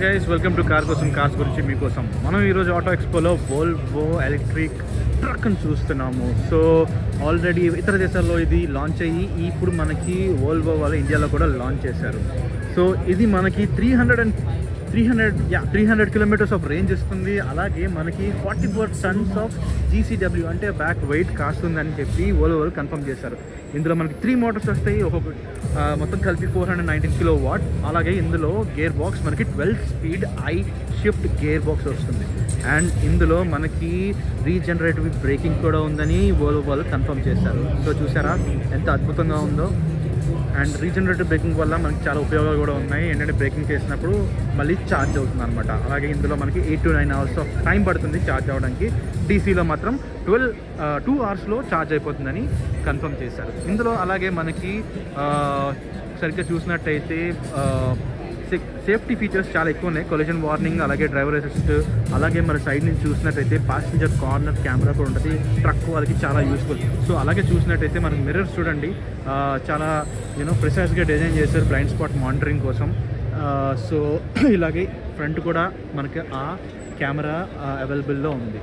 Guys, welcome to car కోసం cars గురించి మీకోసం. మనం ఈరోజు ఆటో ఎక్స్పోలో వోల్వో ఎలక్ట్రిక్ ట్రక్ని చూస్తున్నాము. సో ఆల్రెడీ ఇతర దేశాల్లో ఇది లాంచ్ అయ్యి ఇప్పుడు మనకి వోల్వో వాళ్ళు ఇండియాలో కూడా లాంచ్ చేశారు. సో ఇది మనకి 300 కిలోమీటర్స్ ఆఫ్ రేంజ్ ఇస్తుంది. అలాగే మనకి 44 టన్స్ ఆఫ్ జీసీడబ్ల్యూ అంటే బ్యాక్ వెయిట్ కాస్తుందని చెప్పి వోల్వో కన్ఫర్మ్ చేశారు. ఇందులో మనకి 3 మోటార్స్ వస్తాయి, మొత్తం కలిపి 419 కిలో వాట్. అలాగే ఇందులో గేర్ బాక్స్ మనకి 12 speed I shift gear box వస్తుంది. అండ్ ఇందులో మనకి రీజనరేటివ్ బ్రేకింగ్ కూడా ఉందని వోల్వో వాళ్ళు కన్ఫర్మ్ చేశారు. సో చూసారా ఎంత అద్భుతంగా ఉందో. అండ్ రీజనరేటివ్ బ్రేకింగ్ వల్ల మనకి చాలా ఉపయోగాలు కూడా ఉన్నాయి. ఏంటంటే బ్రేకింగ్ చేసినప్పుడు మళ్ళీ ఛార్జ్ అవుతుంది అనమాట. అలాగే ఇందులో మనకి 8 to 9 hours ఆఫ్ టైం పడుతుంది ఛార్జ్ అవ్వడానికి. డీసీలో మాత్రం 2 hours ఛార్జ్ అయిపోతుందని కన్ఫర్మ్ చేశారు. ఇందులో అలాగే మనకి సరిగ్గా చూసినట్టయితే సేఫ్టీ ఫీచర్స్ చాలా ఎక్కువ ఉన్నాయి. కొలిజన్ వార్నింగ్, అలాగే డ్రైవర్ అసిస్ట్, అలాగే మన సైడ్ నుంచి చూసినట్టయితే ప్యాసింజర్ కార్నర్ కెమెరా కూడా ఉంటుంది. ట్రక్ వాళ్ళకి చాలా యూస్ఫుల్. సో అలాగే చూసినట్టయితే మనకి మిర్రర్స్ చూడండి, చాలా ప్రిసైజ్గా డిజైన్ చేశారు బ్లైండ్ స్పాట్ మానిటరింగ్ కోసం. సో ఇలాగే ఫ్రంట్ కూడా మనకి ఆ కెమెరా అవైలబుల్లో ఉంది.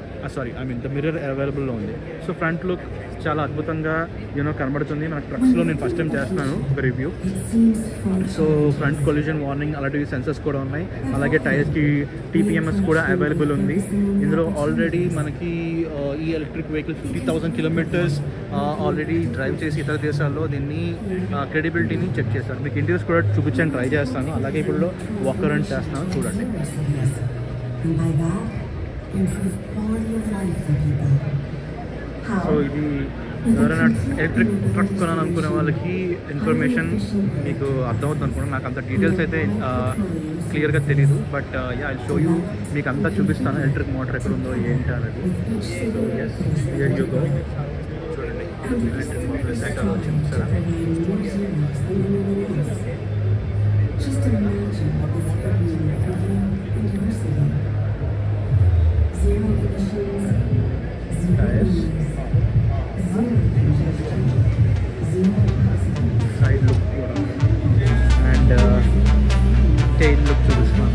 ద మిర్రర్ అవైలబుల్లో ఉంది. సో ఫ్రంట్ లుక్ చాలా అద్భుతంగా కనబడుతుంది. మన ట్రక్స్లో నేను ఫస్ట్ టైం చేస్తున్నాను ఒక review. So front collision warning అలాంటివి సెన్సర్స్ కూడా ఉన్నాయి. అలాగే టైర్స్కి TPMS కూడా అవైలబుల్ ఉంది. ఇందులో ఆల్రెడీ మనకి ఈ electric vehicle 50,000 kilometres already drive చేసి ఇతర దేశాల్లో దీన్ని క్రెడిబిలిటీని చెక్ చేస్తారు. మీకు ఇంటర్వ్యూస్ కూడా చూపించని ట్రై చేస్తాను. అలాగే ఇప్పుడు వాక్ అరౌండ్ చేస్తాను, చూడండి. సో ఇది ఎవరైనా ఎలక్ట్రిక్ ట్రక్ కొనాలనుకునే వాళ్ళకి ఇన్ఫర్మేషన్ మీకు అర్థమవుతుంది అనుకున్నాను. నాకు అంత డీటెయిల్స్ అయితే క్లియర్గా తెలీదు. బట్ ఐ షో యూ, మీకు అంతా చూపిస్తాను ఎలక్ట్రిక్ మోటార్ ఎక్కడ ఉందో ఏంటి అనేది. So yes, here you go. చూడండి ఎలక్ట్రిక్ మోటార్ సెంటర్ వచ్చింది సార్. టైర్స్, సైడ్ లుక్ కూడా, అండ్ టైల్ లుక్ చూపిస్తున్నాను.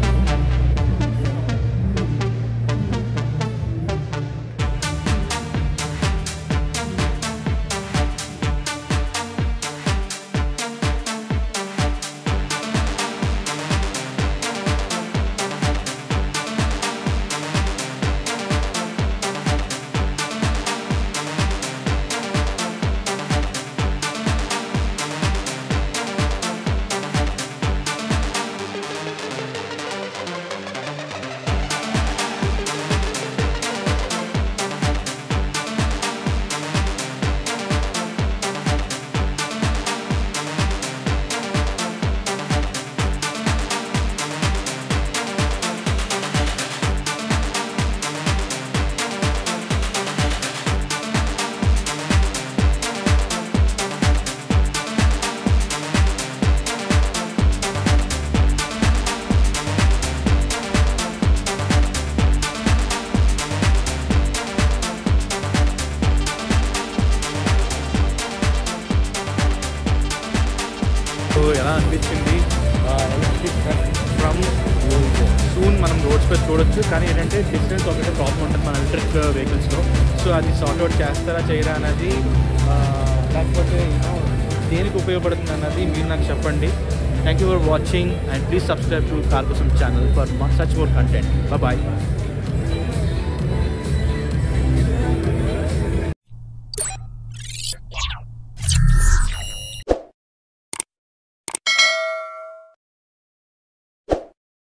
ఎలా అనిపించింది electric truck from Volvo? Soon మనం రోడ్స్ పై చూడొచ్చు, కానీ ఏంటంటే డిస్టెన్స్ ఒకటే ప్రాబ్లం ఉంటుంది మన ఎలక్ట్రిక్ వెహికల్స్లో. సో అది సార్ట్అవుట్ చేస్తారా చేయరా అనేది, లేకపోతే దేనికి ఉపయోగపడుతుంది అన్నది మీరు నాకు చెప్పండి. Thank you for watching and please subscribe to car కోసం channel for such more content. Bye bye.